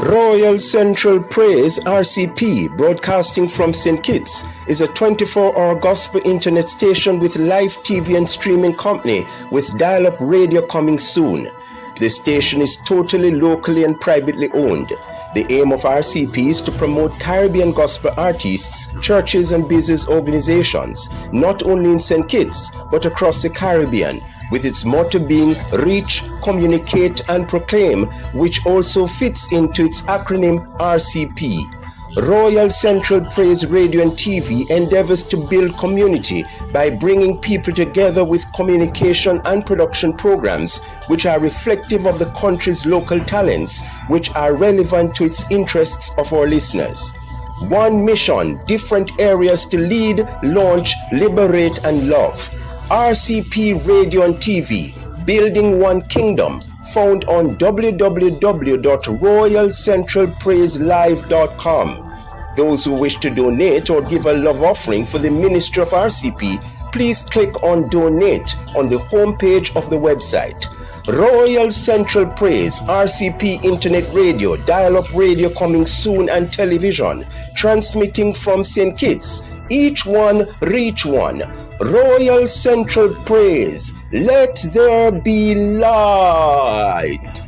Royal Central Praise RCP, broadcasting from St. Kitts, is a 24-hour gospel internet station with live TV and streaming company with dial-up radio coming soon. The station is totally locally and privately owned. The aim of RCP is to promote Caribbean gospel artists, churches and business organizations, not only in St. Kitts, but across the Caribbean, with its motto being reach, communicate and proclaim, which also fits into its acronym RCP. Royal Central Praise Radio and TV endeavors to build community by bringing people together with communication and production programs which are reflective of the country's local talents, which are relevant to its interests of our listeners. One mission, different areas to lead, launch, liberate and love. RCP Radio and TV, Building One Kingdom, found on www.royalcentralpraiselive.com. Those who wish to donate or give a love offering for the ministry of RCP, please click on Donate on the homepage of the website. Royal Central Praise, RCP Internet Radio, dial-up radio coming soon and television, transmitting from St. Kitts. Each one, reach one. Royal Central Praise, let there be light.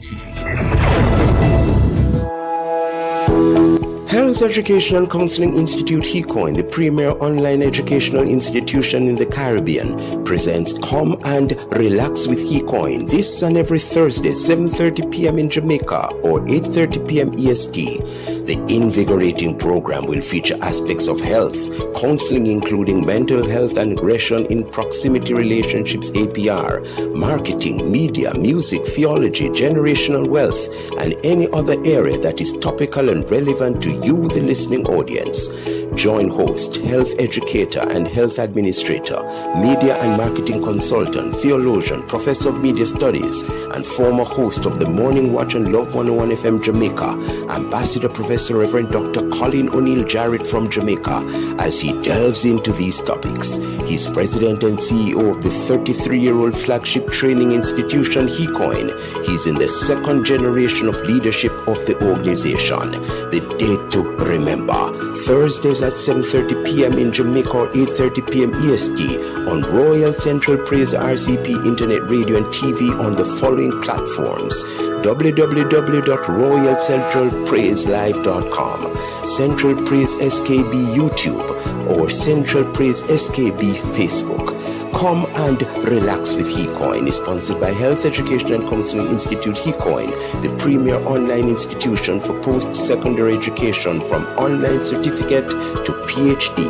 Health Education and Counseling Institute HECOIN, the premier online educational institution in the Caribbean, presents Come and Relax with HECOIN this and every Thursday, 7:30 p.m. in Jamaica or 8:30 p.m. EST. The invigorating program will feature aspects of health, counseling including mental health and aggression in proximity relationships APR, marketing, media, music, theology, generational wealth, and any other area that is topical and relevant to you, the listening audience. Join host, health educator and health administrator, media and marketing consultant, theologian, professor of media studies, and former host of the Morning Watch on Love 101 FM Jamaica, Ambassador Professor Reverend Dr. Colin O'Neill Jarrett from Jamaica, as he delves into these topics. He's president and CEO of the 33-year-old flagship training institution HECOIN. He's in the second generation of leadership of the organization. The date to remember, Thursdays at 7:30 p.m. in Jamaica or 8:30 p.m. EST on Royal Central Praise RCP Internet Radio and TV on the following platforms: www.royalcentralpraiselive.com, Central Praise SKB YouTube, or Central Praise SKB Facebook. Come and Relax with HECOIN is sponsored by Health Education and Counseling Institute HECOIN, the premier online institution for post-secondary education from online certificate to PhD.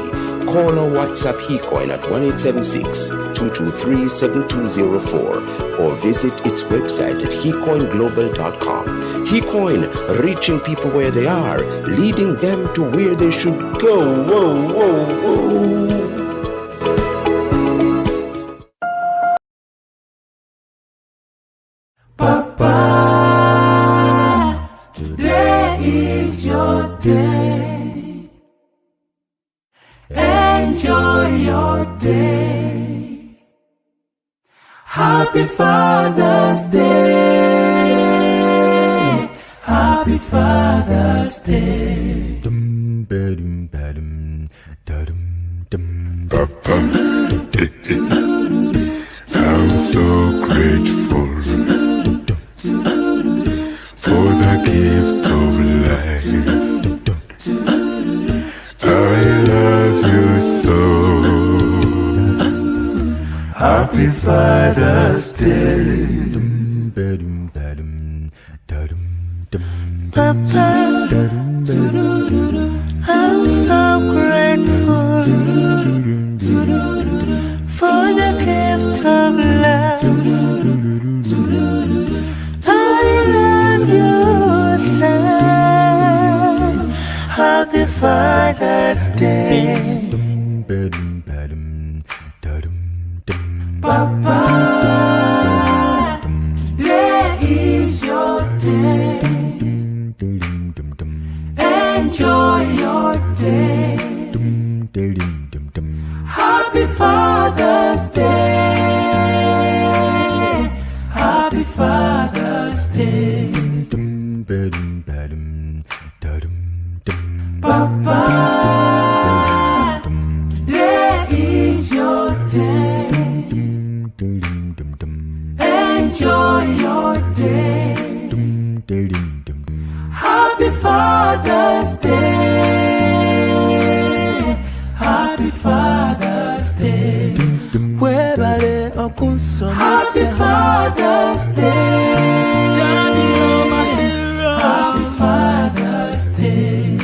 Call or WhatsApp HECOIN at 1-876-223-7204 or visit its website at hecoinglobal.com. HECOIN, reaching people where they are, leading them to where they should go. Whoa, whoa, whoa. Day. Enjoy your day. Happy Father's Day. Happy Father's Day. I'm so grateful for the gift of life. I love you so Happy Father's Day. Papa, I'm so grateful for the gift of love. I love you, son. Happy Father's Day. Papa, today is your day. Enjoy your day. Happy Father's Day. Happy Father's Day. Papa, today is your day. Enjoy your day. Happy Father's Day. Happy Father's Day. Happy Father's Day. Happy Father's Day.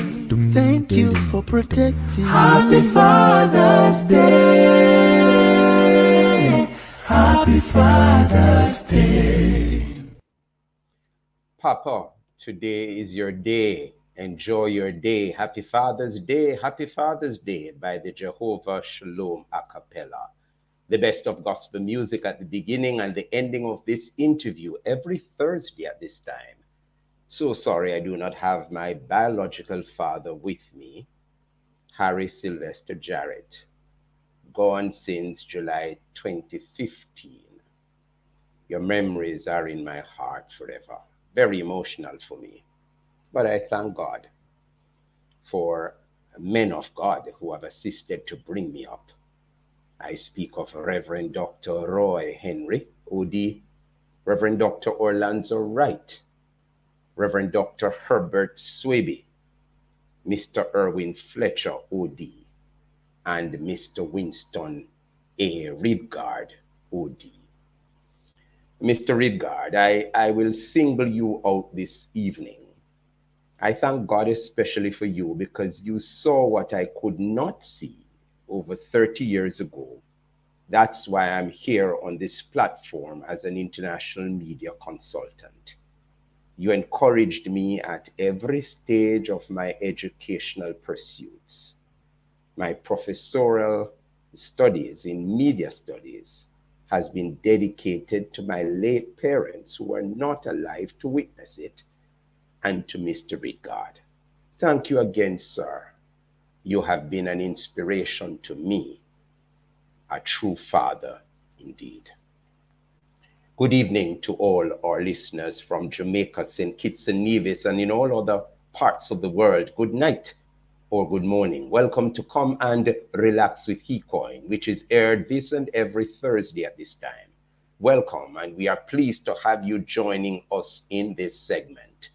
Thank you for protecting Happy me. Father's Day. Happy Father's Day. Papa, today is your day. Enjoy your day. Happy Father's Day. Happy Father's Day by the Jehovah Shalom a cappella. The best of gospel music at the beginning and the ending of this interview every Thursday at this time. So sorry I do not have my biological father with me, Harry Sylvester Jarrett, gone since July 2015. Your memories are in my heart forever. Very emotional for me. But I thank God for men of God who have assisted to bring me up. I speak of Reverend Dr. Roy Henry, OD, Reverend Dr. Orlando Wright, Reverend Dr. Herbert Swaby, Mr. Erwin Fletcher, OD, and Mr. Winston A. Ridgard, OD. Mr. Ridgard, I will single you out this evening. I thank God especially for you because you saw what I could not see over 30 years ago. That's why I'm here on this platform as an international media consultant. You encouraged me at every stage of my educational pursuits. My professorial studies in media studies has been dedicated to my late parents who were not alive to witness it, and to Mr. Ridgard. Thank you again, sir. You have been an inspiration to me, a true father indeed. Good evening to all our listeners from Jamaica, St. Kitts and Nevis, and in all other parts of the world. Good night or good morning. Welcome to Come and Relax with HeCoin, which is aired this and every Thursday at this time. Welcome, and we are pleased to have you joining us in this segment.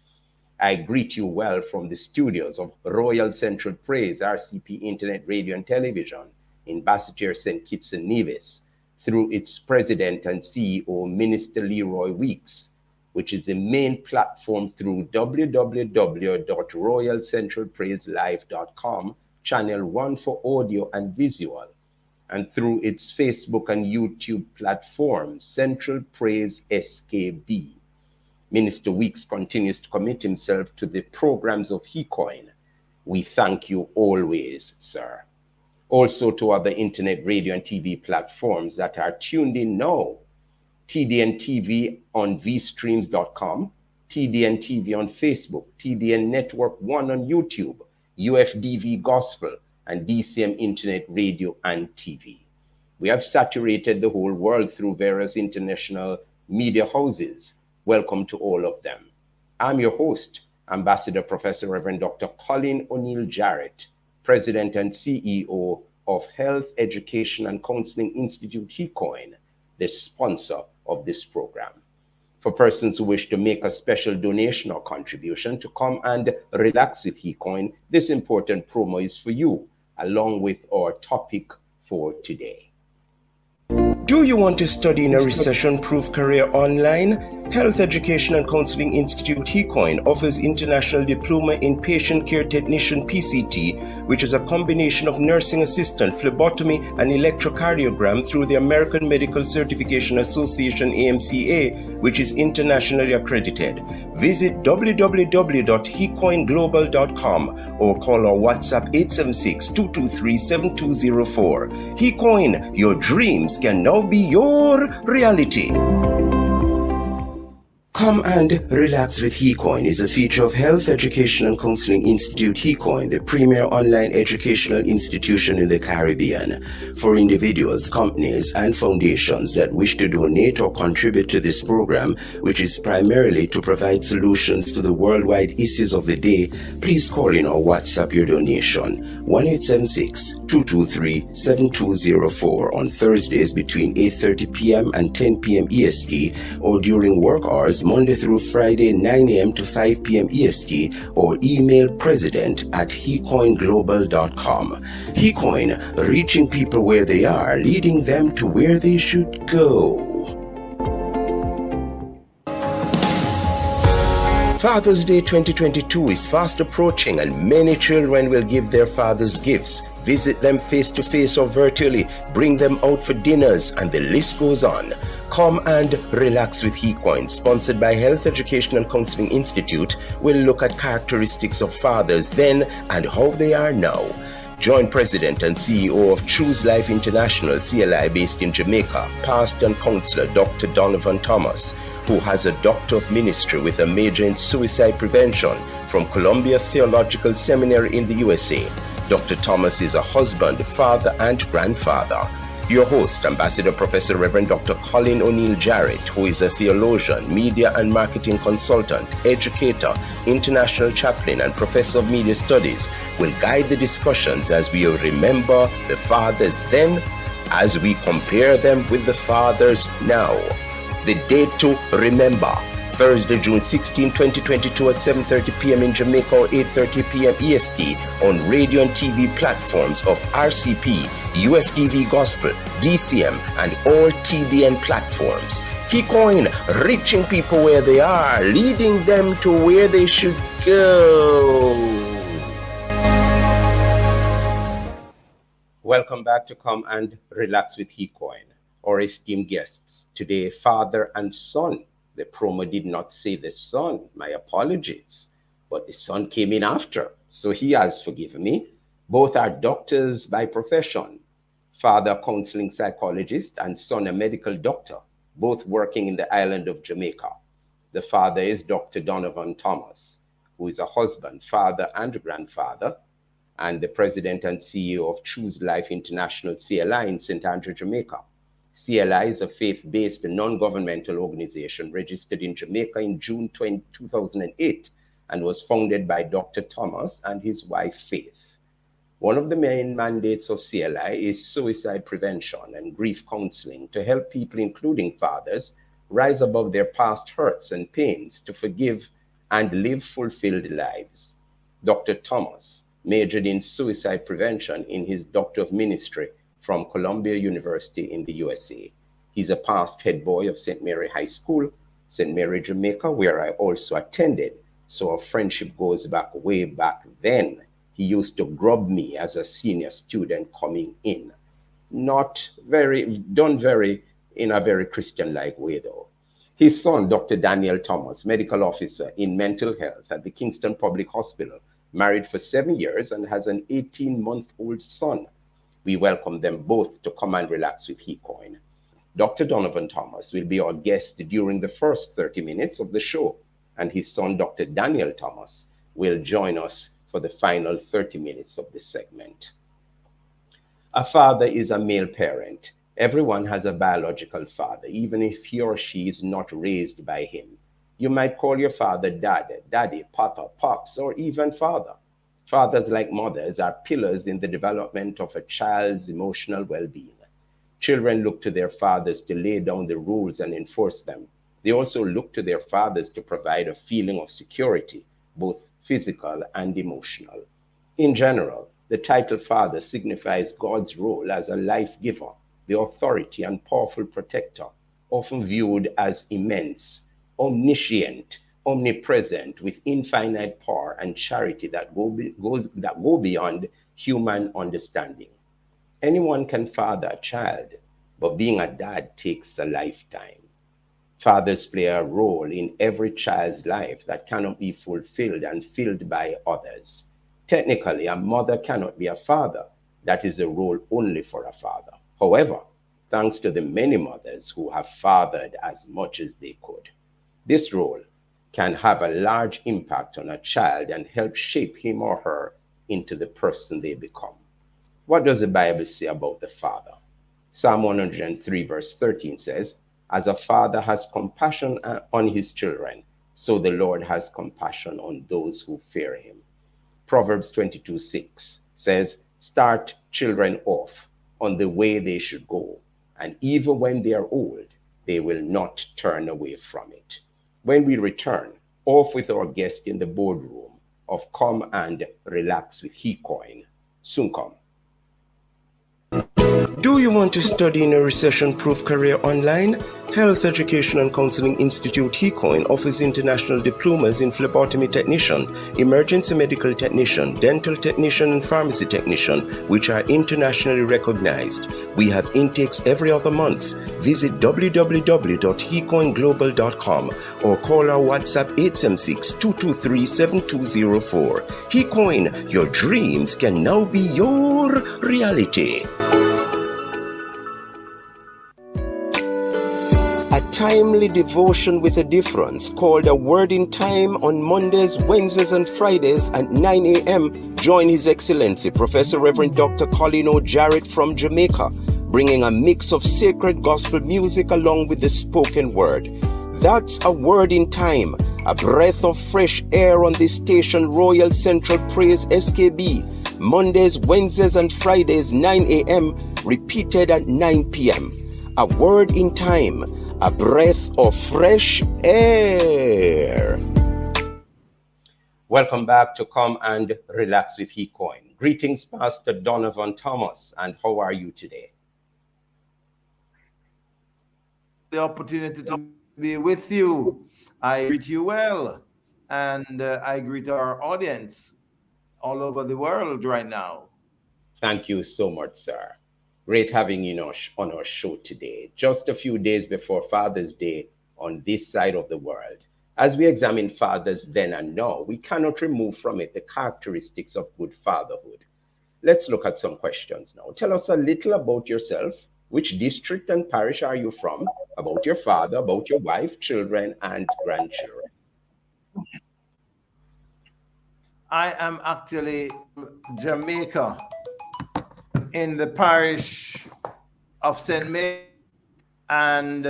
I greet you well from the studios of Royal Central Praise, RCP Internet Radio and Television in Basseterre, St. Kitts and Nevis, through its president and CEO, Minister Leroy Weeks, which is the main platform through www.royalcentralpraiselive.com, channel 1 for audio and visual, and through its Facebook and YouTube platform, Central Praise SKB. Minister Weeks continues to commit himself to the programs of HeCoin. We thank you always, sir. Also to other internet radio and TV platforms that are tuned in now. TDN TV on vstreams.com, TDN TV on Facebook, TDN Network 1 on YouTube, UFDV Gospel, and DCM Internet Radio and TV. We have saturated the whole world through various international media houses. Welcome to all of them. I'm your host, Ambassador Professor Reverend Dr. Colin O'Neill Jarrett, President and CEO of Health Education and Counseling Institute HeCoin, the sponsor of this program. For persons who wish to make a special donation or contribution to Come and Relax with HeCoin, this important promo is for you, along with our topic for today. Do you want to study in a recession-proof career online? Health Education and Counseling Institute HeCoin offers International Diploma in Patient Care Technician PCT, which is a combination of nursing assistant, phlebotomy, and electrocardiogram through the American Medical Certification Association AMCA, which is internationally accredited. Visit www.hecoinglobal.com or call our WhatsApp 876-223-7204. HeCoin, your dreams can now be your reality. Come and Relax with HeCoin is a feature of Health Education and Counseling Institute HeCoin, the premier online educational institution in the Caribbean. For individuals, companies, and foundations that wish to donate or contribute to this program, which is primarily to provide solutions to the worldwide issues of the day, please call in or WhatsApp your donation. 1-876-223-7204 on Thursdays between 8:30 p.m. and 10 p.m. EST, or during work hours Monday through Friday 9 a.m. to 5 p.m. EST, or email president@hecoinglobal.com. HeCoin, reaching people where they are, leading them to where they should go. Father's Day 2022 is fast approaching, and many children will give their fathers gifts. Visit them face-to-face or virtually, bring them out for dinners, and the list goes on. Come and Relax with HeCoin, sponsored by Health Education and Counseling Institute, will look at characteristics of fathers then and how they are now. Join President and CEO of Choose Life International, CLI, based in Jamaica, pastor and counselor Dr. Donovan Thomas, who has a Doctor of Ministry with a major in suicide prevention from Columbia Theological Seminary in the USA. Dr. Thomas is a husband, father, and grandfather. Your host, Ambassador Professor Reverend Dr. Colin O'Neill Jarrett, who is a theologian, media and marketing consultant, educator, international chaplain, and professor of media studies, will guide the discussions as we remember the fathers then, as we compare them with the fathers now. The date to remember: Thursday, June 16, 2022 at 7:30 p.m. in Jamaica or 8:30 p.m. EST on radio and TV platforms of RCP, UFDV Gospel, DCM, and all TDN platforms. HeCoin, reaching people where they are, leading them to where they should go. Welcome back to Come and Relax with HeCoin. Our esteemed guests today, father and son. The promo did not say the son, my apologies, but the son came in after, so he has forgiven me. Both are doctors by profession, father a counseling psychologist and son a medical doctor, both working in the island of Jamaica. The father is Dr. Donovan Thomas, who is a husband, father, and grandfather, and the president and CEO of Choose Life International, CLI, in St. Andrew, Jamaica. CLI is a faith-based non-governmental organization registered in Jamaica in June 2008 and was founded by Dr. Thomas and his wife, Faith. One of the main mandates of CLI is suicide prevention and grief counseling to help people, including fathers, rise above their past hurts and pains to forgive and live fulfilled lives. Dr. Thomas majored in suicide prevention in his Doctor of Ministry from Columbia University in the USA. He's a past head boy of St. Mary High School, St. Mary, Jamaica, where I also attended. So our friendship goes back way back then. He used to grub me as a senior student coming in. Done in a very Christian-like way though. His son, Dr. Daniel Thomas, medical officer in mental health at the Kingston Public Hospital, married for 7 years and has an 18-month-old son. We welcome them both to Come and Relax with HeCoin. Dr. Donovan Thomas will be our guest during the first 30 minutes of the show, and his son, Dr. Daniel Thomas, will join us for the final 30 minutes of this segment. A father is a male parent. Everyone has a biological father, even if he or she is not raised by him. You might call your father dad, daddy, papa, pops, or even father. Fathers, like mothers, are pillars in the development of a child's emotional well-being. Children look to their fathers to lay down the rules and enforce them. They also look to their fathers to provide a feeling of security, both physical and emotional. In general, the title father signifies God's role as a life giver, the authority and powerful protector, often viewed as immense, omniscient, omnipresent, with infinite power and charity that go beyond human understanding. Anyone can father a child, but being a dad takes a lifetime. Fathers play a role in every child's life that cannot be fulfilled and filled by others. Technically, a mother cannot be a father. That is a role only for a father. However, thanks to the many mothers who have fathered as much as they could, this role can have a large impact on a child and help shape him or her into the person they become. What does the Bible say about the father? Psalm 103, verse 13 says, "As a father has compassion on his children, so the Lord has compassion on those who fear him." Proverbs 22:6 says, "Start children off on the way they should go, and even when they are old, they will not turn away from it." When we return, off with our guest in the boardroom of Come and Relax with HeCoin. Soon come. Do you want to study in a recession-proof career online? Health Education and Counseling Institute HeCoin offers international diplomas in phlebotomy technician, emergency medical technician, dental technician, and pharmacy technician, which are internationally recognized. We have intakes every other month. Visit www.hecoinglobal.com or call our WhatsApp 876-223-7204. HeCoin, your dreams can now be your reality. A timely devotion with a difference called A Word in Time on Mondays, Wednesdays, and Fridays at 9 a.m. Join His Excellency Professor Reverend Dr. Colin O. Jarrett from Jamaica, bringing a mix of sacred gospel music along with the spoken word. That's A Word in Time, a breath of fresh air on the station Royal Central Praise SKB. Mondays, Wednesdays, and Fridays 9 a.m. repeated at 9 p.m. A Word in Time, a breath of fresh air. Welcome back to Come and Relax with HeCoin. Greetings, Pastor Donovan Thomas, and how are you today? The opportunity to be with you. I greet you well, and I greet our audience all over the world right now. Thank you so much, sir. Great having you on our show today, just a few days before Father's Day on this side of the world. As we examine fathers then and now, we cannot remove from it the characteristics of good fatherhood. Let's look at some questions now. Tell us a little about yourself. Which district and parish are you from? About your father, about your wife, children, and grandchildren. I am actually Jamaica, in the parish of St. Mary, and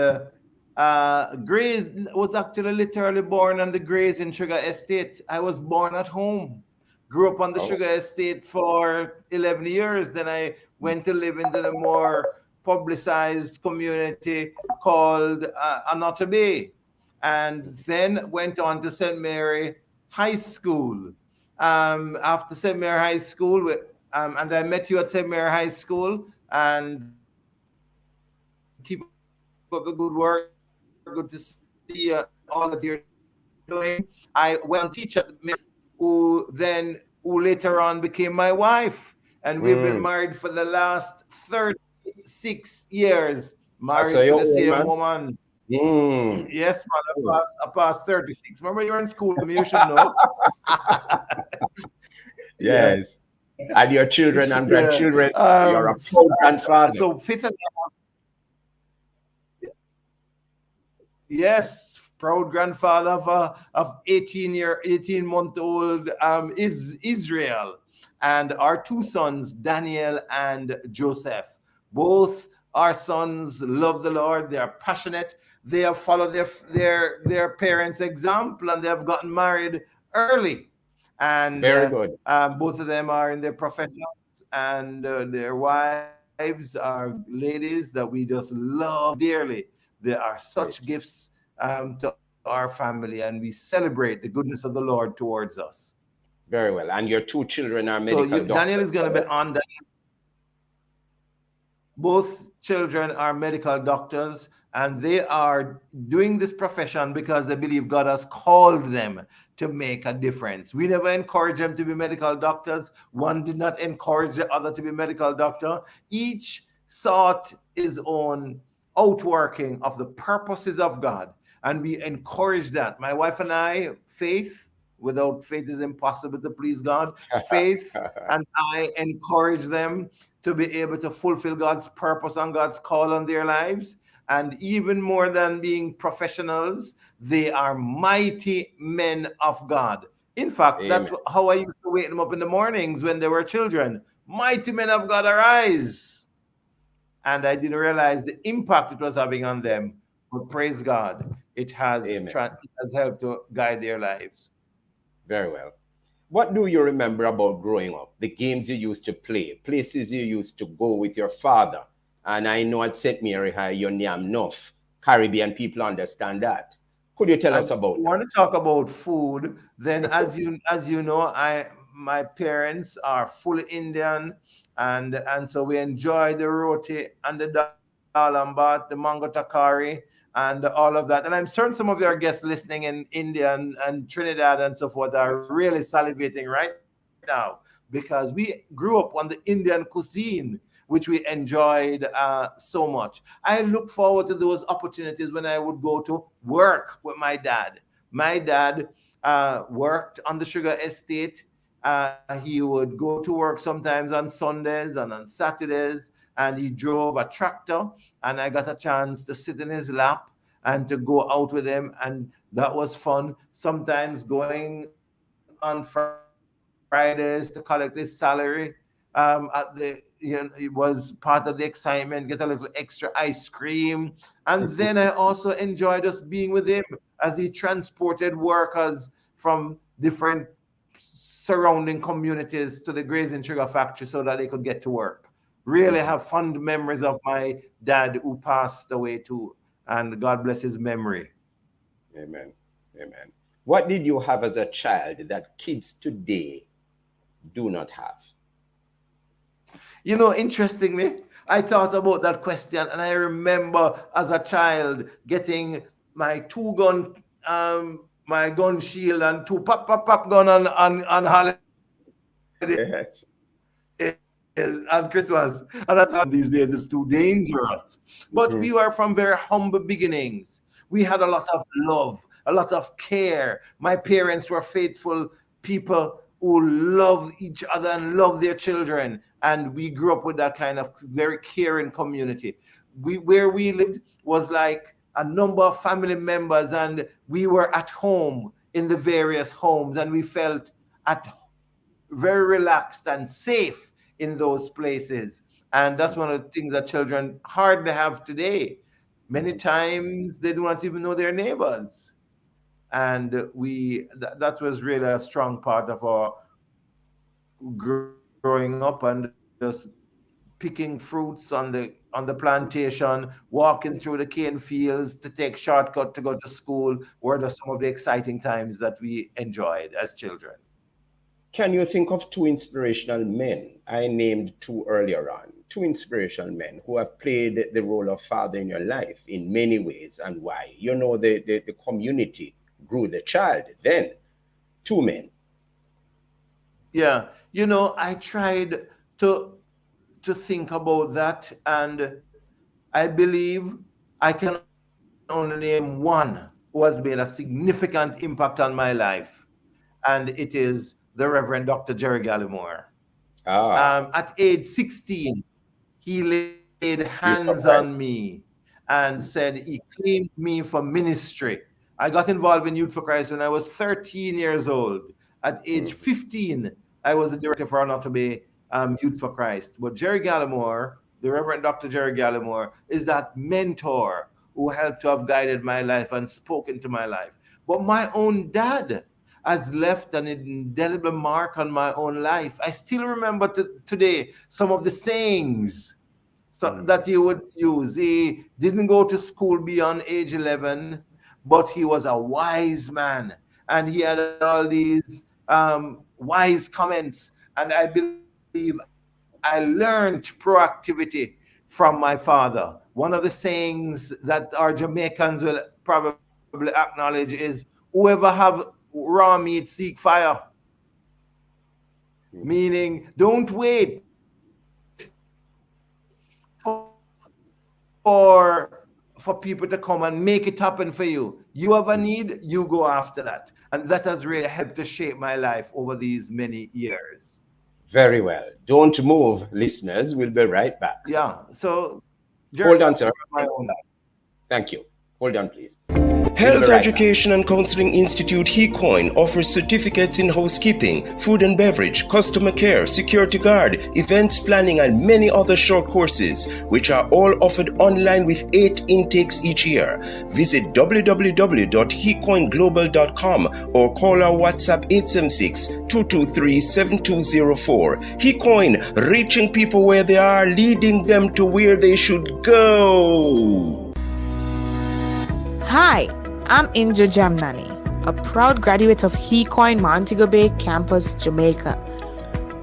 Grace was actually literally born on the Grace in Sugar Estate. I was born at home, grew up on the Sugar Estate for 11 years. Then I went to live in the more publicized community called Anotta Bay, and then went on to St. Mary High School. After St. Mary High School, and I met you at St. Mary High School, and keep up the good work. Good to see all that you're doing. I went to teach at Miss, who later on became my wife, and we've been married for the last 36 years. Married to the same woman. Yes, man, I passed 36. Remember, you're in school, you should know. Yes. And your children and grandchildren, you're a proud grandfather. So fifth and yes, proud grandfather of 18-month-old is Israel, and our two sons, Daniel and Joseph. Both our sons love the Lord. They are passionate. They have followed their parents' example, and they have gotten married early. And very good. Both of them are in their professions, and their wives are ladies that we just love dearly. They are such gifts to our family, and we celebrate the goodness of the Lord towards us. Very well. And your two children are medical doctors. Daniel is going to be on that. Both children are medical doctors, and they are doing this profession because they believe God has called them to make a difference. We never encourage them to be medical doctors. One did not encourage the other to be medical doctor. Each sought his own outworking of the purposes of God, and we encourage that. My wife and I, faith, without faith is impossible to please God. Faith and I encourage them to be able to fulfill God's purpose and God's call on their lives. And even more than being professionals, they are mighty men of God. In fact, that's Amen. how I used to wake them up in the mornings when they were children. Mighty men of God, arise. And I didn't realize the impact it was having on them. But praise God, it has, Amen. it has helped to guide their lives. Very well. What do you remember about growing up? The games you used to play, places you used to go with your father. And I know at St. Mary High, your name enough. Caribbean people understand that. Could you tell And us if about you that? want to talk about food, then as you know, my parents are full Indian, and so we enjoy the roti and the dal ambat, the mango takari, and all of that. And I'm certain some of your guests listening in India and Trinidad and so forth are really salivating right now because we grew up on the Indian cuisine, which we enjoyed so much. I look forward to those opportunities when I would go to work with my dad. My dad worked on the sugar estate. He would go to work sometimes on Sundays and on Saturdays, and he drove a tractor. And I got a chance to sit in his lap and to go out with him, and that was fun. Sometimes going on Fridays to collect his salary, it was part of the excitement, get a little extra ice cream. And then I also enjoyed us being with him as he transported workers from different surrounding communities to the grazing sugar factory so that they could get to work. Really have fond memories of my dad who passed away too. And God bless his memory. Amen. Amen. What did you have as a child that kids today do not have? Interestingly, I thought about that question, and I remember as a child getting my two gun, my gun shield, and two pop pop pop gun on holidays Yes. on Christmas. And I thought these days it's too dangerous. But Mhm. we were from very humble beginnings. We had a lot of love, a lot of care. My parents were faithful people who love each other and love their children. And we grew up with that kind of very caring community. Where we lived was like a number of family members, and we were at home in the various homes, and we felt at very relaxed and safe in those places. And that's one of the things that children hardly have today. Many times they do not even know their neighbors. And that was really a strong part of our growing up, and just picking fruits on the plantation, walking through the cane fields to take shortcut to go to school were just some of the exciting times that we enjoyed as children. Can you think of two inspirational men? I named two earlier on. Two inspirational men who have played the role of father in your life in many ways, and why? You know, the community grew the child. Then, two men. Yeah, I tried to think about that, and I believe I can only name one who has made a significant impact on my life, and it is the Reverend Dr. Jerry Gallimore. Ah, At age 16, he laid hands youth on for Christ. me and said he claimed me for ministry. I got involved in Youth for Christ when I was 13 years old. At age Mm. 15, I was the director for Anatomy Youth for Christ. But Jerry Gallimore, the Reverend Dr. Jerry Gallimore, is that mentor who helped to have guided my life and spoken to my life. But my own dad has left an indelible mark on my own life. I still remember today some of the sayings Mm. that he would use. He didn't go to school beyond age 11, but he was a wise man. And he had all these wise comments. And I believe I learned proactivity from him. from my father. One of the sayings that our Jamaicans will probably acknowledge is, whoever have raw meat seek fire. Meaning, don't wait for people to come and make it happen for you. You have a need, you go after that. And that has really helped to shape my life over these many years. Very well. Don't move, listeners. We'll be right back. Yeah. So, hold on, sir. My own life. Thank you. Hold on, please. Health Education and Counseling Institute HeCoin offers certificates in housekeeping, food and beverage, customer care, security guard, events planning, and many other short courses, which are all offered online with 8 intakes each year. Visit www.hecoinglobal.com or call our WhatsApp 876-223-7204. HeCoin, reaching people where they are, leading them to where they should go. Hi, I'm Inja Jamnani, a proud graduate of HeCoin Montego Bay campus, Jamaica,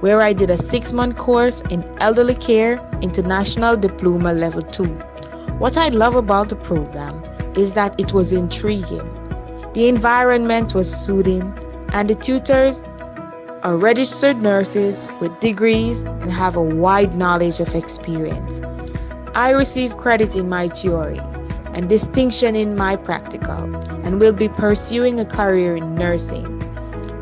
where I did a 6-month course in Elderly Care International Diploma Level 2. What I love about the program is that it was intriguing. The environment was soothing, and the tutors are registered nurses with degrees and have a wide knowledge of experience. I received credit in my theory and distinction in my practical, and will be pursuing a career in nursing.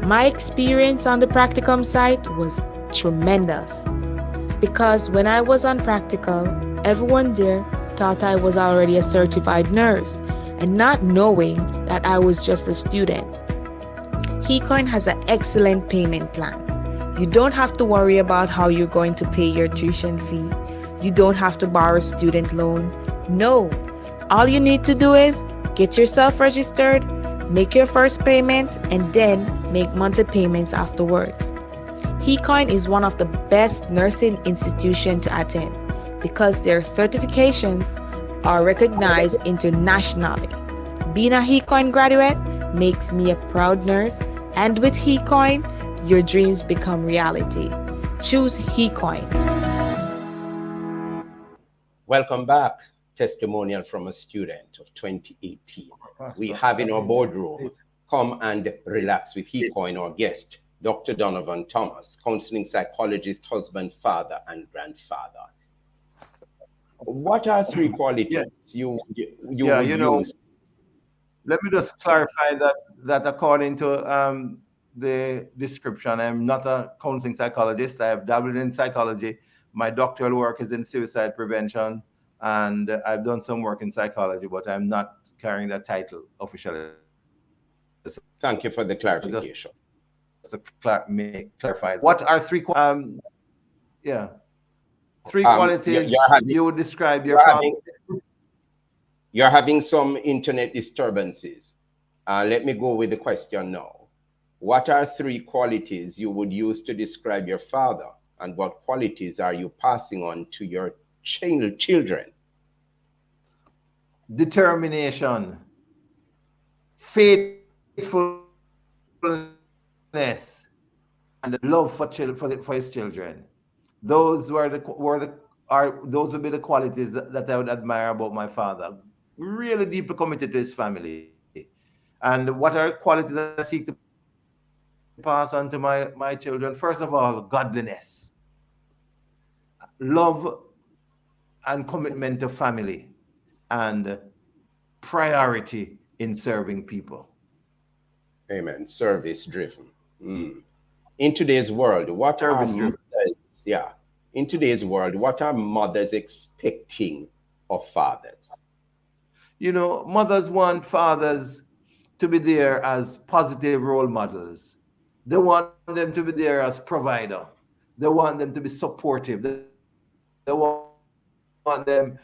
My experience on the practicum site was tremendous, because when I was on practical, everyone there thought I was already a certified nurse, and not knowing that I was just a student. HeCoin has an excellent payment plan. You don't have to worry about how you're going to pay your tuition fee. You don't have to borrow a student loan. No. All you need to do is get yourself registered, make your first payment, and then make monthly payments afterwards. HeCoin is one of the best nursing institutions to attend because their certifications are recognized internationally. Being a HeCoin graduate makes me a proud nurse, and with HeCoin, your dreams become reality. Choose HeCoin. Welcome back. Testimonial from a student of 2018. We have in our boardroom, Come and Relax with HeCoin, our guest, Dr. Donovan Thomas, counseling psychologist, husband, father, and grandfather. What are 3 qualities you use? Let me just clarify that according to the description, I'm not a counseling psychologist. I have dabbled in psychology. My doctoral work is in suicide prevention, and I've done some work in psychology, but I'm not carrying that title officially. Thank you for the clarification. Just to clarify. What are 3 qualities you would describe your family? You're having some internet disturbances. Let me go with the question now. What are 3 qualities you would use to describe your father, and what qualities are you passing on to your children? Determination, faithfulness, and love for his children. Those would be the qualities that I would admire about my father. Really deeply committed to his family. And what are qualities I seek to pass on to my children? First of all, godliness, love and commitment to family, and priority in serving people. Amen. Service driven. In today's world, what are mothers expecting of fathers? Mothers want fathers to be there as positive role models. They want them to be there as provider. They want them to be supportive. They want them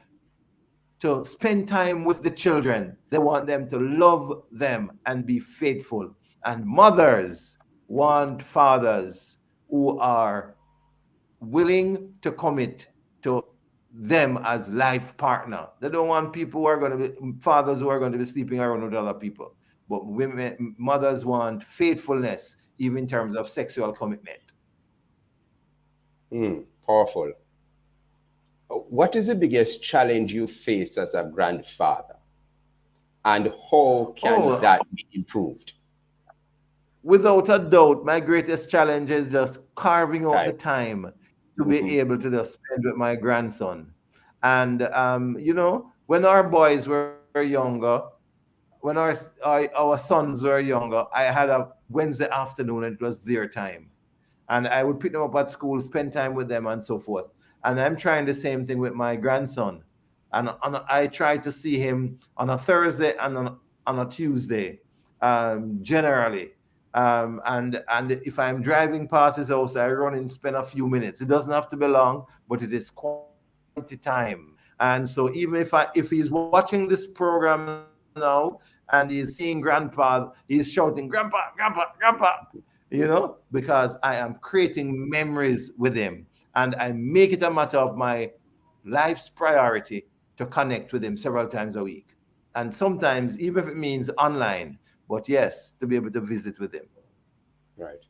to spend time with the children. They want them to love them and be faithful. And mothers want fathers who are willing to commit to them as life partner. They don't want fathers who are going to be sleeping around with other people. But mothers want faithfulness, even in terms of sexual commitment. Powerful. What is the biggest challenge you face as a grandfather, and how can Oh, that be improved? without a doubt, my greatest challenge is just carving out the Right. time to be Mhm. able to just spend with my grandson. And when our boys were younger, when our sons were younger, I had a Wednesday afternoon and it was their time. And I would pick them up at school, spend time with them, and so forth. And I'm trying the same thing with my grandson. And I try to see him on a Thursday and on a Tuesday, generally. And if I'm driving past his house, I run and spend a few minutes. It doesn't have to be long, but it is quality time. And so even if he's watching this program now and he's seeing grandpa, he's shouting, "Grandpa, grandpa, grandpa," because I am creating memories with him, and I make it a matter of my life's priority to connect with him several times a week. And sometimes, even if it means online, but yes, to be able to visit with him. Right.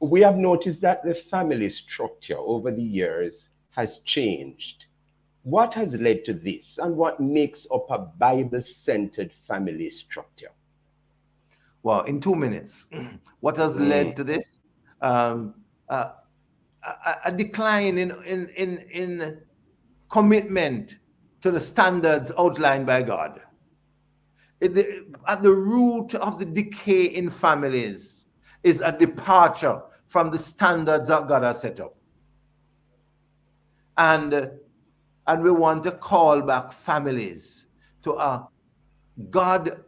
We have noticed that the family structure over the years has changed. What has led to this, and what makes up a Bible centered family structure? Well, in 2 minutes, what has Mm, led to this? Um, uh, a decline in commitment to the standards outlined by God. At the root of the decay in families is a departure from the standards that God has set up. And and we want to call back families to a God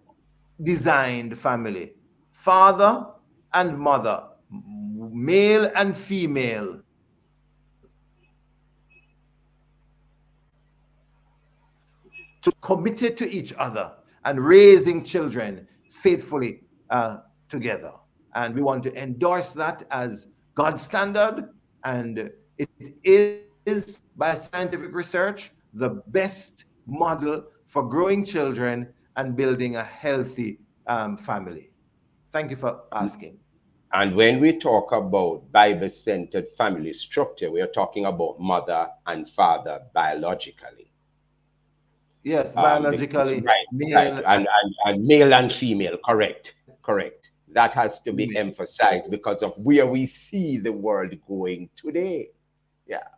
designed family. Father and mother, male and female, to committed to each other and raising children faithfully together. And we want to endorse that as God's standard. And it is, by scientific research, the best model for growing children and building a healthy family. Thank you for asking. And when we talk about Bible centered family structure, we are talking about mother and father biologically. Yes, Because, biologically, right, right, male and male and female, correct, correct. That has to and be female. emphasized because of where we see the world going today. Yeah.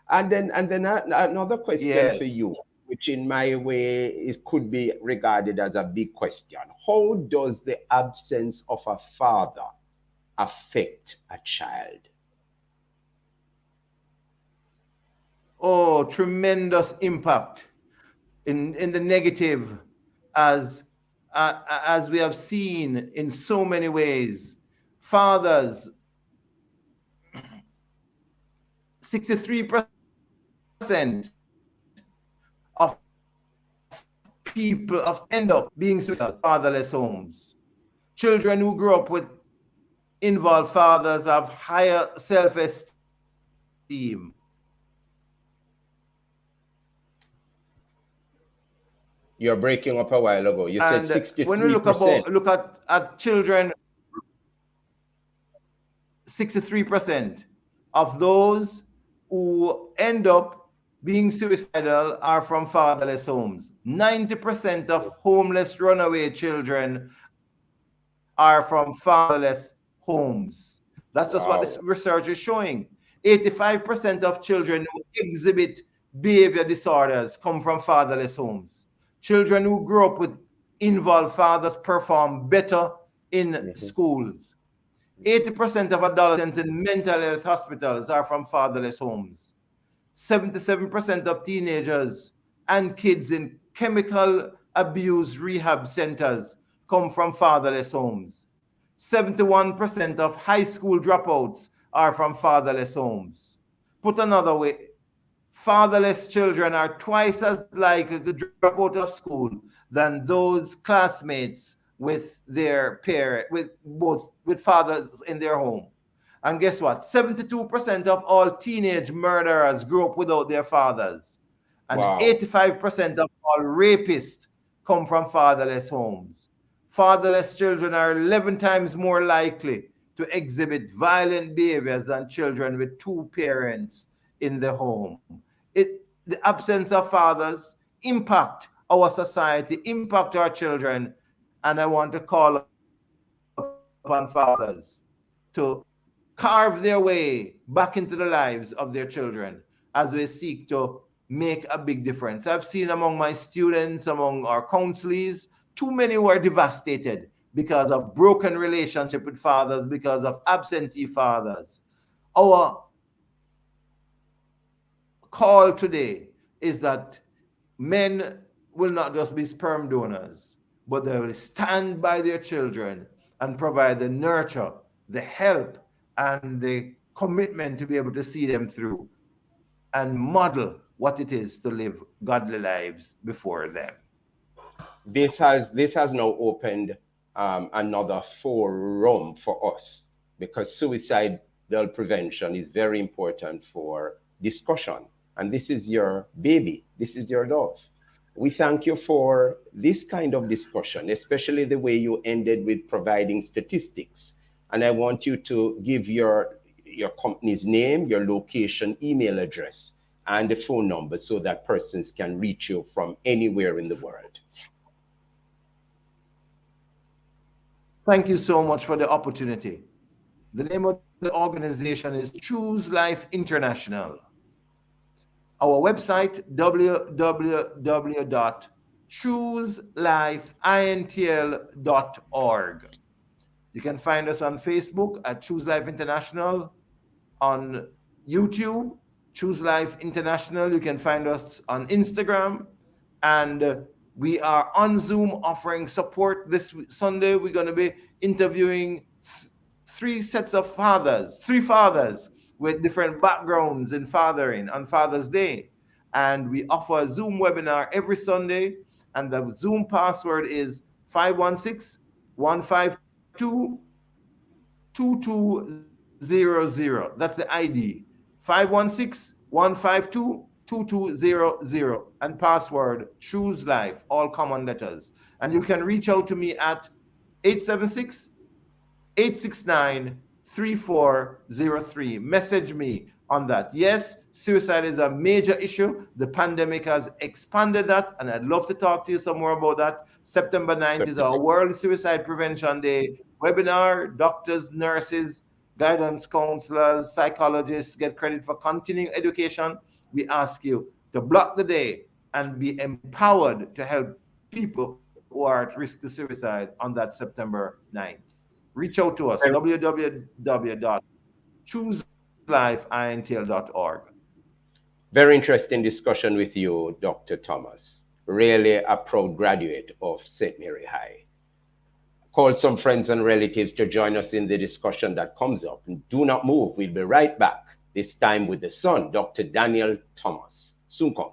Another question for Yes. you, which in my way is could be regarded as a big question. How does the absence of a father affect a child? Oh, tremendous impact in the negative, as as we have seen in so many ways. Fathers, 63% of people of end up being suicidal, fatherless homes. Children who grow up with involved fathers have higher self-esteem. You're breaking up a while ago. You said And when we look 63%. at children, 63% of those who end up being suicidal are from fatherless homes. 90% of homeless runaway children are from fatherless homes. That's just what this Wow. research is showing. 85% of children who exhibit behavior disorders come from fatherless homes. Children who grow up with involved fathers perform better in Mhm. schools. 80% of adolescents in mental health hospitals are from fatherless homes. 77% of teenagers and kids in chemical abuse rehab centers come from fatherless homes. 71% of high school dropouts are from fatherless homes. Put another way, fatherless children are twice as likely to drop out of school than those classmates with their parent, with fathers in their home. And guess what? 72% of all teenage murderers grew up without their fathers. And Wow. 85% of all rapists come from fatherless homes. Fatherless children are 11 times more likely to exhibit violent behaviors than children with two parents in the home. the absence of fathers impact our society, impact our children, and I want to call upon fathers to carve their way back into the lives of their children as we seek to make a big difference. I've seen among my students, among our counselees, too many were devastated because of broken relationship with fathers, because of absentee fathers. Our call today is that men will not just be sperm donors, but they will stand by their children and provide the nurture, the help, and the commitment to be able to see them through and model what it is to live godly lives before them. This has now opened another forum for us, because suicidal prevention is very important for discussion. And this is your baby, this is your love. We thank you for this kind of discussion, especially the way you ended with providing statistics. And I want you to give your company's name, your location, email address, and the phone number so that persons can reach you from anywhere in the world. Thank you so much for the opportunity. The name of the organization is Choose Life International. Our website, www.chooselifeintl.org. You can find us on Facebook at Choose Life International, on YouTube, Choose Life International. You can find us on Instagram, and we are on Zoom offering support. This Sunday, we're going to be interviewing three fathers with different backgrounds in fathering on Father's Day. And we offer a Zoom webinar every Sunday, and the Zoom password is 516-152-2200. That's the ID, 516-152-2200, and password Choose Life, all common letters. And you can reach out to me at 876-869-3403. Message me on that. Yes, suicide is a major issue. The pandemic has expanded that, and I'd love to talk to you some more about that. September 9th is our World Suicide Prevention Day webinar. Doctors, nurses, guidance counselors, psychologists get credit for continuing education. We ask you to block the day and be empowered to help people who are at risk to suicide on that September 9th. Reach out to us, www.chooselifeintl.org. Very interesting discussion with you, Dr. Thomas. Really a proud graduate of St. Mary High. Call some friends and relatives to join us in the discussion that comes up. And do not move. We'll be right back, this time with the son, Dr. Daniel Thomas. Soon come.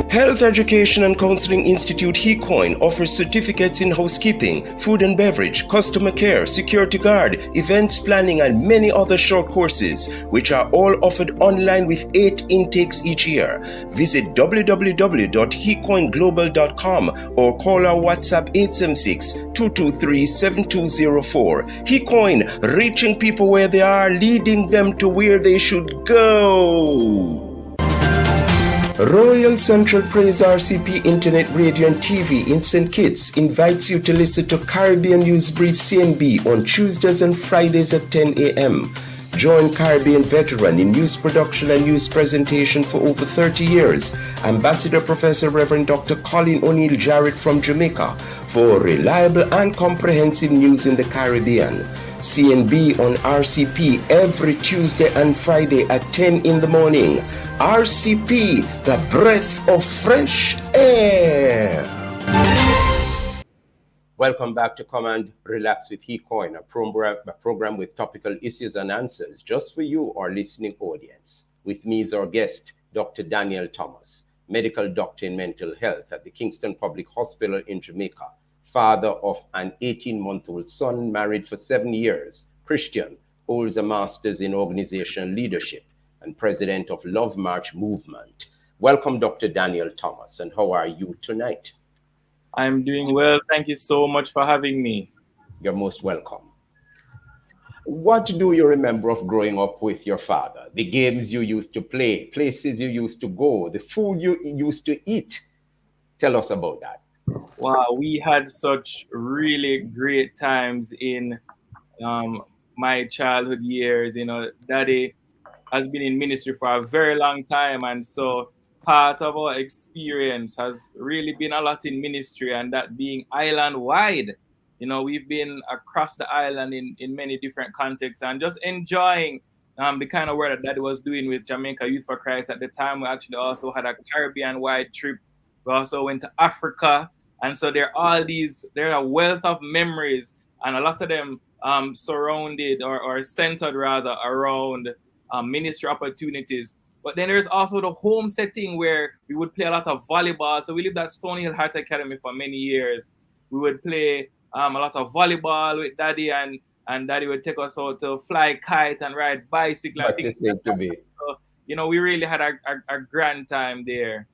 Health Education and Counseling Institute HeCoin offers certificates in housekeeping, food and beverage, customer care, security guard, events planning, and many other short courses, which are all offered online with 8 intakes each year. Visit www.hecoinglobal.com or call our WhatsApp 876-223-7204. HeCoin, reaching people where they are, leading them to where they should go. Royal Central Praise RCP Internet Radio and TV in St. Kitts invites you to listen to Caribbean News Brief CNB on Tuesdays and Fridays at 10 a.m. Join Caribbean veteran in news production and news presentation for over 30 years, Ambassador Professor Reverend Dr. Colin O'Neill Jarrett from Jamaica, for reliable and comprehensive news in the Caribbean. CNB on RCP every Tuesday and Friday at 10 in the morning. RCP, the breath of fresh air. Welcome back to Come and Relax with HeCoin, a program with topical issues and answers just for you, our listening audience. With me is our guest, Dr. Daniel Thomas, medical doctor in mental health at the Kingston Public Hospital in Jamaica, father of an 18-month-old son, married for 7 years, Christian, holds a master's in organizational leadership, and president of Love March Movement. Welcome, Dr. Daniel Thomas, and how are you tonight? I'm doing well. Thank you so much for having me. You're most welcome. What do you remember of growing up with your father? The games you used to play, places you used to go, the food you used to eat. Tell us about that. Wow, we had such really great times in my childhood years. You know, Daddy has been in ministry for a very long time, and so part of our experience has really been a lot in ministry, and that being island wide. You know, we've been across the island in many different contexts and just enjoying the kind of work that Daddy was doing with Jamaica Youth for Christ at the time. We actually also had a Caribbean wide trip. We also went to Africa. And so there are a wealth of memories, and a lot of them surrounded or centered rather around ministry opportunities. But then there's also the home setting where we would play a lot of volleyball. So we lived at Stony Hill Heart Academy for many years. We would play a lot of volleyball with Daddy, and Daddy would take us out to fly kite and ride bicycle. What you seem to be. So, you know, we really had a grand time there.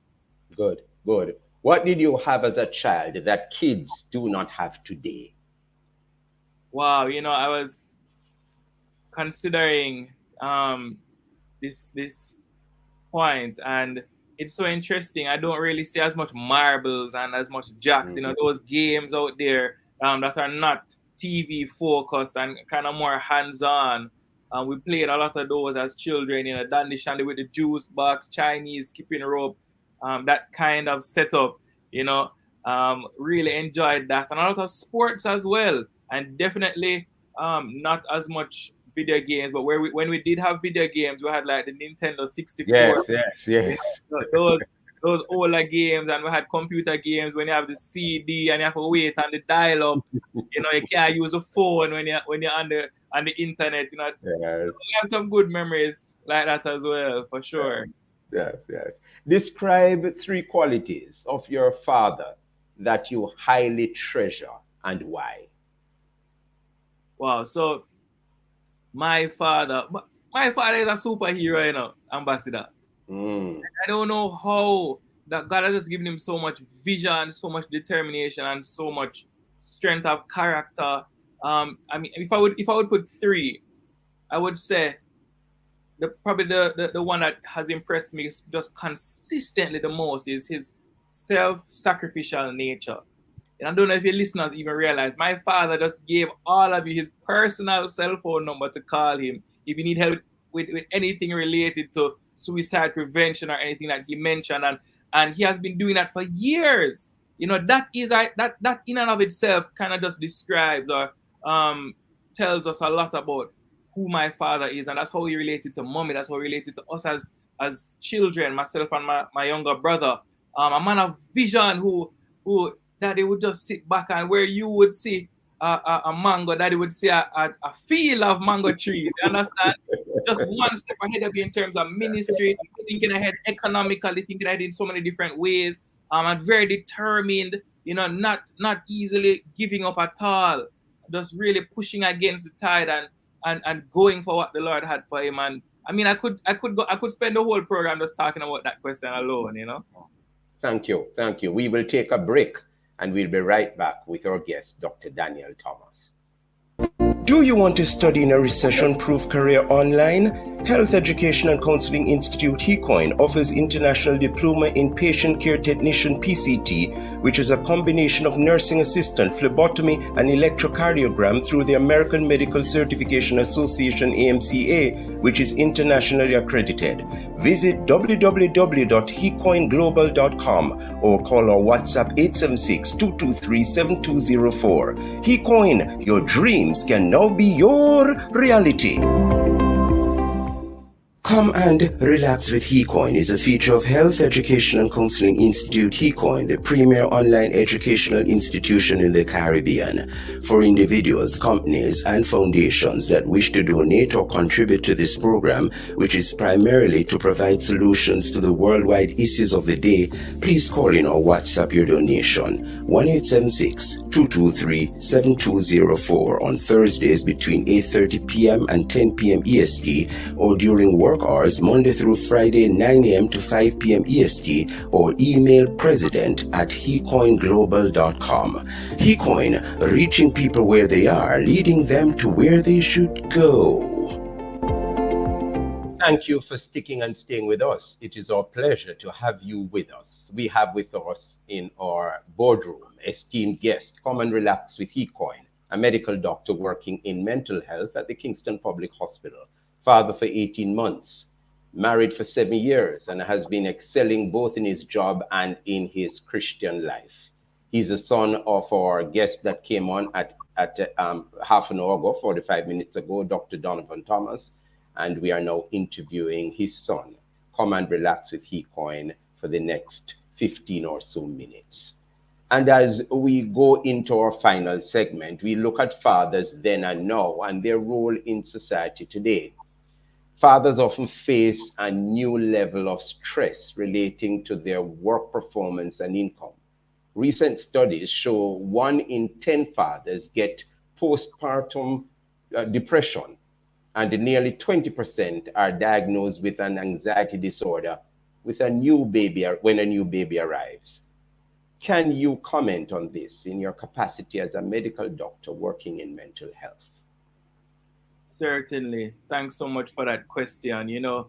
Good, good. What did you have as a child that kids do not have today? Wow, you know, I was considering this point, and it's so interesting. I don't really see as much marbles and as much jacks, you know, those games out there that are not TV focused and kind of more hands-on. We played a lot of those as children, you know, dandy shandy with the juice box, Chinese skipping rope, that kind of setup, you know. Really enjoyed that, and a lot of sports as well, and definitely not as much video games, but when we did have video games, we had like the Nintendo 64. Yes. Those older games, and we had computer games when you have the CD and you have to wait on the dial-up. You know, you can't use a phone when you're on the internet. You know, Yes. we have some good memories like that as well, for sure. Yes. Describe 3 qualities of your father that you highly treasure and why. Wow. So my father is a superhero, you know, ambassador. I don't know how that God has just given him so much vision, so much determination, and so much strength of character. I mean, if I would put 3, I would say probably the one that has impressed me just consistently the most is his self-sacrificial nature. And I don't know if your listeners even realize, my father just gave all of you his personal cell phone number to call him if you need help with anything related to suicide prevention or anything that he mentioned, and he has been doing that for years. You know, that in and of itself kind of just describes or tells us a lot about who my father is, and that's how he related to mommy. That's how he related to us as children, myself and my younger brother. A man of vision who Daddy would just sit back, and where you would see a mango, Daddy would see a field of mango trees. You understand? Just one step ahead of you in terms of ministry, thinking ahead economically, thinking ahead in so many different ways. And very determined, you know, not easily giving up at all. Just really pushing against the tide and going for what the Lord had for him. And I mean, I could spend the whole program just talking about that question alone, you know. Thank you. We will take a break and we'll be right back with our guest, Dr. Daniel Thomas. Do you want to study in a recession-proof career online? Health Education and Counseling Institute HeCoin offers International Diploma in Patient Care Technician PCT, which is a combination of nursing assistant, phlebotomy, and electrocardiogram through the American Medical Certification Association AMCA, which is internationally accredited. Visit www.hecoinglobal.com or call our WhatsApp 876-223-7204. HeCoin, your dreams can now be your reality. Come and Relax with HeCoin is a feature of Health Education and Counseling Institute HeCoin, the premier online educational institution in the Caribbean. For individuals, companies, and foundations that wish to donate or contribute to this program, which is primarily to provide solutions to the worldwide issues of the day, please call in or WhatsApp your donation. 1-876-223-7204 on Thursdays between 8:30 p.m. and 10 p.m. EST or during work work hours Monday through Friday 9 a.m. to 5 p.m. EST or email president@hecoinglobal.com. HeCoin, reaching people where they are, leading them to where they should go. Thank you for sticking and staying with us. It is our pleasure to have you with us. We have with us in our boardroom esteemed guest. Come and relax with HeCoin, a medical doctor working in mental health at the Kingston Public Hospital, father for 18 months, married for 7 years, and has been excelling both in his job and in his Christian life. He's a son of our guest that came on at half an hour ago, 45 minutes ago, Dr. Donovan Thomas. And we are now interviewing his son. Come and relax with HeCoin for the next 15 or so minutes. And as we go into our final segment, we look at fathers then and now and their role in society today. Fathers often face a new level of stress relating to their work performance and income. Recent studies show 1 in 10 fathers get postpartum depression, and nearly 20% are diagnosed with an anxiety disorder with when a new baby arrives. Can you comment on this in your capacity as a medical doctor working in mental health? Certainly. Thanks so much for that question. You know,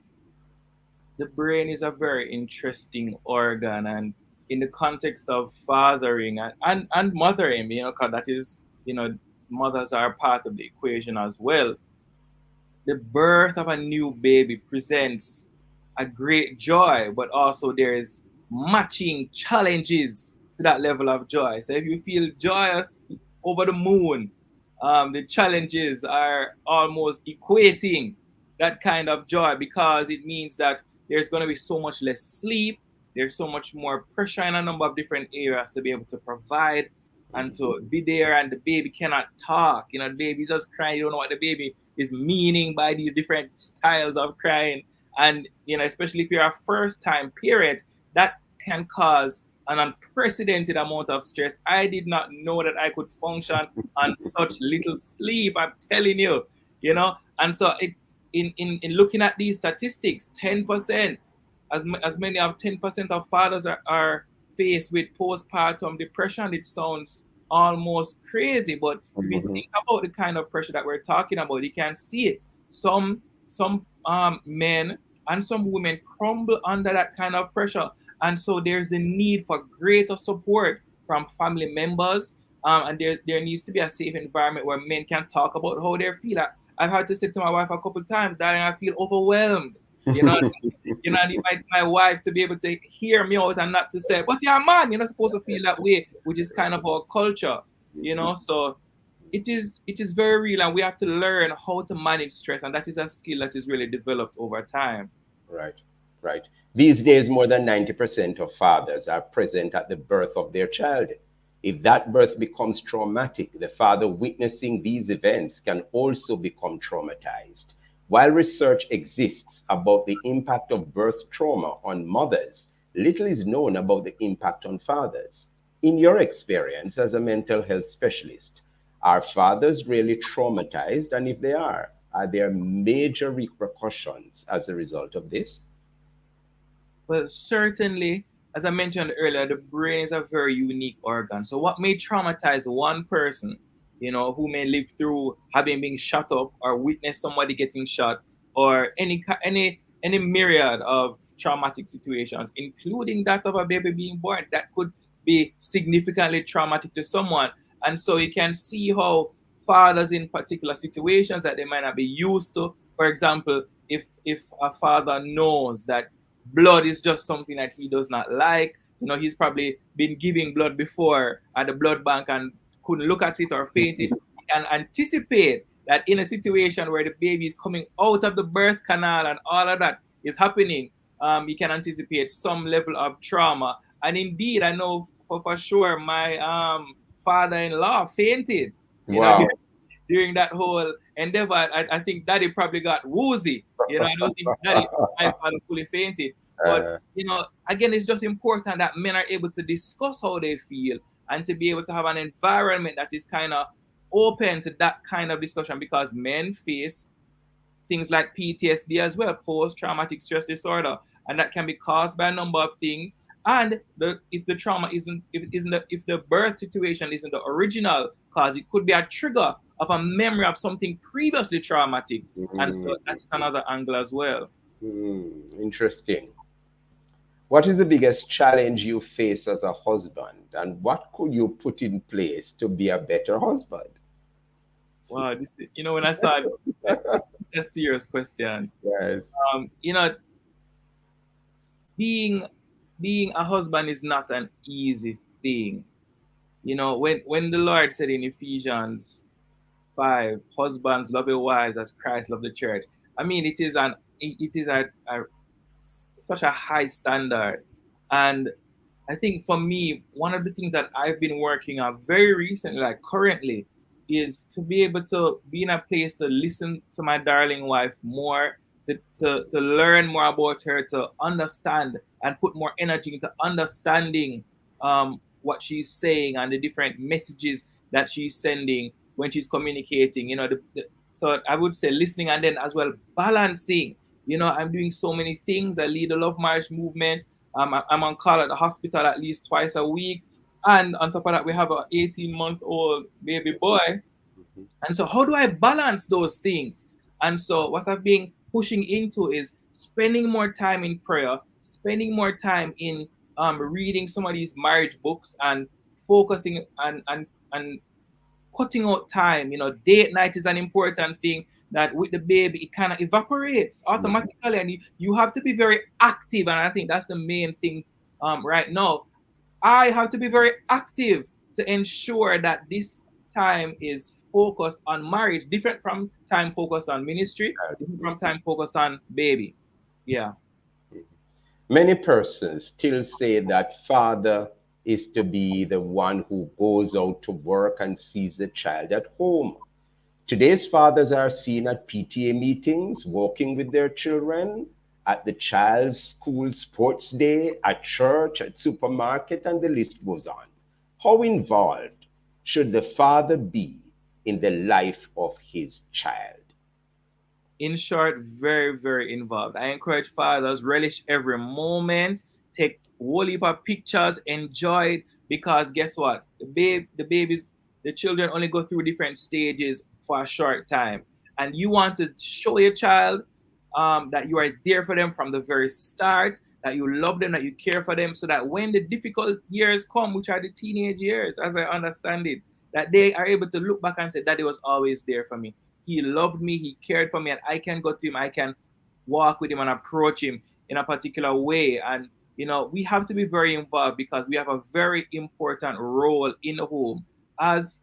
the brain is a very interesting organ, and in the context of fathering and mothering, you know, because that is, you know, mothers are part of the equation as well. The birth of a new baby presents a great joy, but also there is matching challenges to that level of joy. So if you feel joyous over the moon, the challenges are almost equating that kind of joy, because it means that there's going to be so much less sleep. There's so much more pressure in a number of different areas to be able to provide and to be there, and the baby cannot talk. You know, the baby's just crying. You don't know what the baby is meaning by these different styles of crying. And, you know, especially if you're a first-time parent, that can cause an unprecedented amount of stress. I did not know that I could function on such little sleep, I'm telling you, you know. And so in looking at these statistics, 10%, as many of 10% of fathers are faced with postpartum depression. It sounds almost crazy, but if you think about the kind of pressure that we're talking about, you can see it. Some men and some women crumble under that kind of pressure, and so there's a need for greater support from family members, and there needs to be a safe environment where men can talk about how they feel. I've had to say to my wife a couple of times, darling, I feel overwhelmed. You know, I need my wife to be able to hear me out and not to say, "But yeah, man, you're not supposed to feel that way," which is kind of our culture, you know. So it is very real, and we have to learn how to manage stress, and that is a skill that is really developed over time. Right. These days, more than 90% of fathers are present at the birth of their child. If that birth becomes traumatic, the father witnessing these events can also become traumatized. While research exists about the impact of birth trauma on mothers, little is known about the impact on fathers. In your experience as a mental health specialist, are fathers really traumatized? And if they are there major repercussions as a result of this? Well, certainly, as I mentioned earlier, the brain is a very unique organ. So what may traumatize one person, you know, who may live through having been shot up or witness somebody getting shot, or any myriad of traumatic situations, including that of a baby being born, that could be significantly traumatic to someone. And so you can see how fathers in particular situations that they might not be used to, for example, if a father knows that blood is just something that he does not like, you know, he's probably been giving blood before at the blood bank and couldn't look at it or faint it, and anticipate that in a situation where the baby is coming out of the birth canal and all of that is happening, you can anticipate some level of trauma. And indeed, I know for sure my father-in-law fainted. Wow. You know, during that whole endeavor. I think Daddy probably got woozy. You know, I don't think Daddy, my father, fully fainted. But you know, again, it's just important that men are able to discuss how they feel and to be able to have an environment that is kind of open to that kind of discussion, because men face things like PTSD as well, post-traumatic stress disorder, and that can be caused by a number of things. And if the trauma if the birth situation isn't the original cause, it could be a trigger of a memory of something previously traumatic, and so that's another angle as well. Interesting. What is the biggest challenge you face as a husband, and what could you put in place to be a better husband? Wow, this when I saw it, a serious question. Yes. Being a husband is not an easy thing. When the Lord said in Ephesians 5, husbands love your wives as Christ loved the church. I mean, it is such a high standard. And I think for me, one of the things that I've been working on very recently, like currently, is to be able to be in a place to listen to my darling wife more, to learn more about her, to understand and put more energy into understanding what she's saying and the different messages that she's sending when she's communicating. So I would say listening, and then as well balancing. I'm doing so many things. I lead the Love Marriage movement. I'm on call at the hospital at least twice a week. And on top of that, we have an 18-month-old baby boy. And so how do I balance those things? And so what I've been pushing into is spending more time in prayer, spending more time in reading some of these marriage books, and focusing and cutting out time. Date night is an important thing that with the baby, it kind of evaporates automatically, and you have to be very active. And I think that's the main thing right now. I have to be very active to ensure that this time is focused on marriage, different from time focused on ministry, different from time focused on baby. Yeah. Many persons still say that father is to be the one who goes out to work and sees the child at home. Today's fathers are seen at PTA meetings, walking with their children, at the child's school sports day, at church, at supermarket, and the list goes on. How involved should the father be in the life of his child? In short, very, very involved. I encourage fathers, relish every moment, take a whole heap of pictures, enjoy it, because guess what? The children only go through different stages for a short time. And you want to show your child that you are there for them from the very start, that you love them, that you care for them, so that when the difficult years come, which are the teenage years, as I understand it, that they are able to look back and say, Daddy was always there for me. He loved me, he cared for me, and I can go to him, I can walk with him and approach him in a particular way. And, we have to be very involved, because we have a very important role in the home as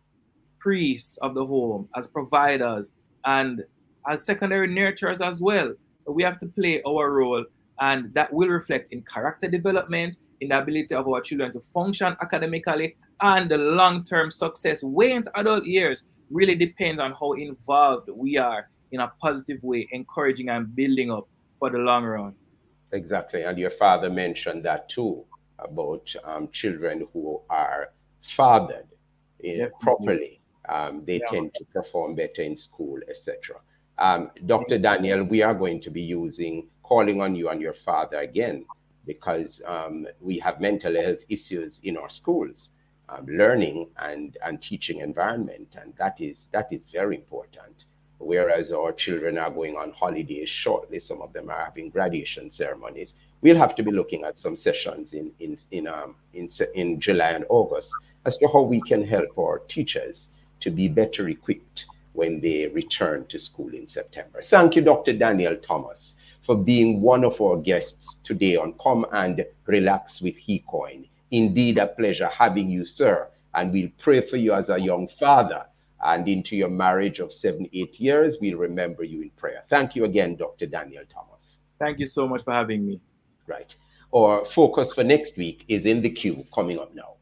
priests of the home, as providers, and as secondary nurturers as well. So we have to play our role, and that will reflect in character development, in the ability of our children to function academically, and the long-term success way into adult years really depends on how involved we are in a positive way, encouraging and building up for the long run. Exactly. And your father mentioned that too, about children who are fathered properly. They tend to perform better in school, etc. Dr. Daniel, we are going to be calling on you and your father again, because we have mental health issues in our schools, learning and teaching environment, and that is very important. Whereas our children are going on holidays shortly, some of them are having graduation ceremonies. We'll have to be looking at some sessions in July and August as to how we can help our teachers to be better equipped when they return to school in September. Thank you, Dr. Daniel Thomas, for being one of our guests today on Come and Relax with HeCoin. Indeed, a pleasure having you, sir. And we'll pray for you as a young father, and into your marriage of 7-8 years, we'll remember you in prayer. Thank you again, Dr. Daniel Thomas. Thank you so much for having me. Right. Our focus for next week is in the queue, coming up now.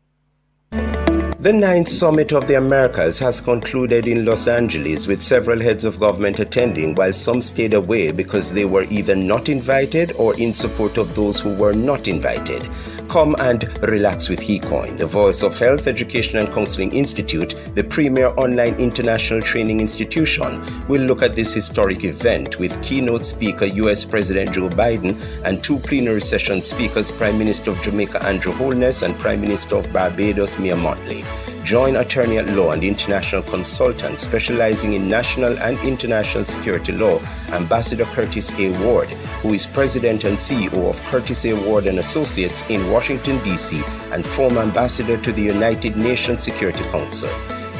The 9th Summit of the Americas has concluded in Los Angeles with several heads of government attending, while some stayed away because they were either not invited or in support of those who were not invited. Come and relax with HeCoin, the voice of Health, Education and Counseling Institute, the premier online international training institution. We'll look at this historic event with keynote speaker US President Joe Biden and 2 plenary session speakers, Prime Minister of Jamaica Andrew Holness and Prime Minister of Barbados Mia Mottley. Join attorney at law and international consultant specializing in national and international security law, Ambassador Curtis A. Ward, who is president and CEO of Curtis A. Ward and Associates in Washington, D.C., and former ambassador to the United Nations Security Council.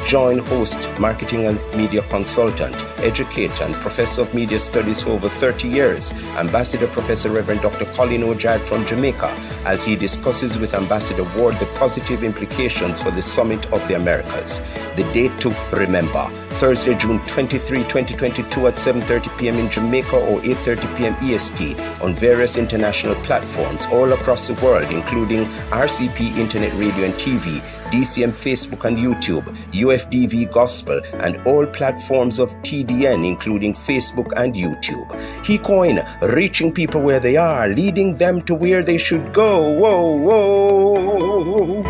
Join host, marketing and media consultant, educator, and professor of media studies for over 30 years, Ambassador Professor Reverend Dr. Colin O'Jarrett from Jamaica, as he discusses with Ambassador Ward the positive implications for the Summit of the Americas. The date to remember, Thursday, June 23, 2022 at 7:30 p.m. in Jamaica or 8:30 p.m. EST on various international platforms all across the world, including RCP Internet Radio and TV, DCM Facebook and YouTube, UFDV Gospel, and all platforms of TDN, including Facebook and YouTube. HeCoin, reaching people where they are, leading them to where they should go. Whoa, whoa.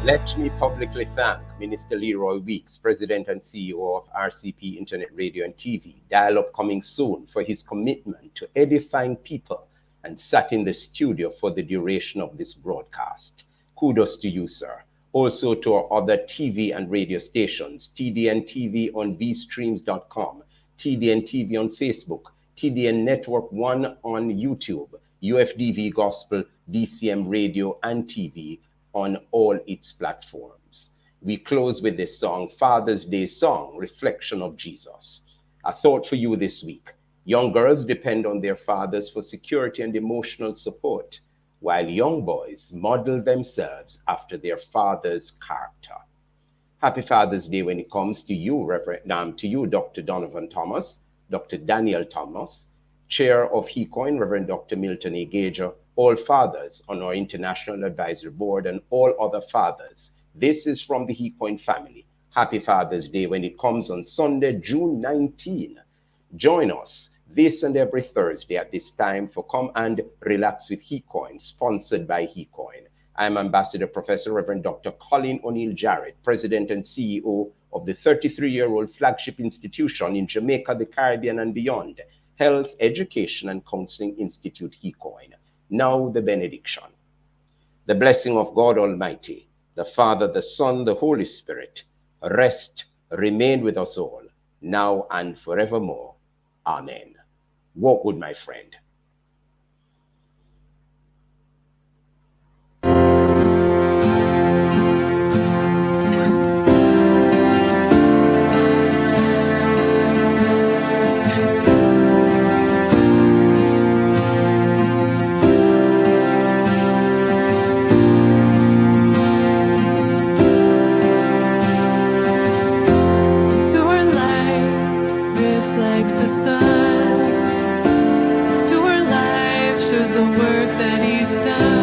Let me publicly thank Minister Leroy Weeks, President and CEO of RCP Internet Radio and TV, Dial-Up coming soon, for his commitment to edifying people and sat in the studio for the duration of this broadcast. Kudos to you, sir. Also to our other TV and radio stations, TDN TV on vstreams.com, TDN TV on Facebook, TDN Network 1 on YouTube, UFDV Gospel, DCM Radio and TV on all its platforms. We close with this song, Father's Day song, Reflection of Jesus. A thought for you this week. Young girls depend on their fathers for security and emotional support, while young boys model themselves after their father's character. Happy Father's Day when it comes to you, Dr. Donovan Thomas, Dr. Daniel Thomas, Chair of HeCoin, Reverend Dr. Milton A. Gager, all fathers on our International Advisory Board, and all other fathers. This is from the HeCoin family. Happy Father's Day when it comes on Sunday, June 19. Join us this and every Thursday at this time for Come and Relax with HeCoin, sponsored by HeCoin. I'm Ambassador Professor Reverend Dr. Colin O'Neill Jarrett, President and CEO of the 33-year-old flagship institution in Jamaica, the Caribbean, and beyond, Health, Education and Counseling Institute, HeCoin. Now the benediction. The blessing of God Almighty, the Father, the Son, the Holy Spirit, rest, remain with us all, now and forevermore. Amen. Walk with my friend. shows the work that he's done.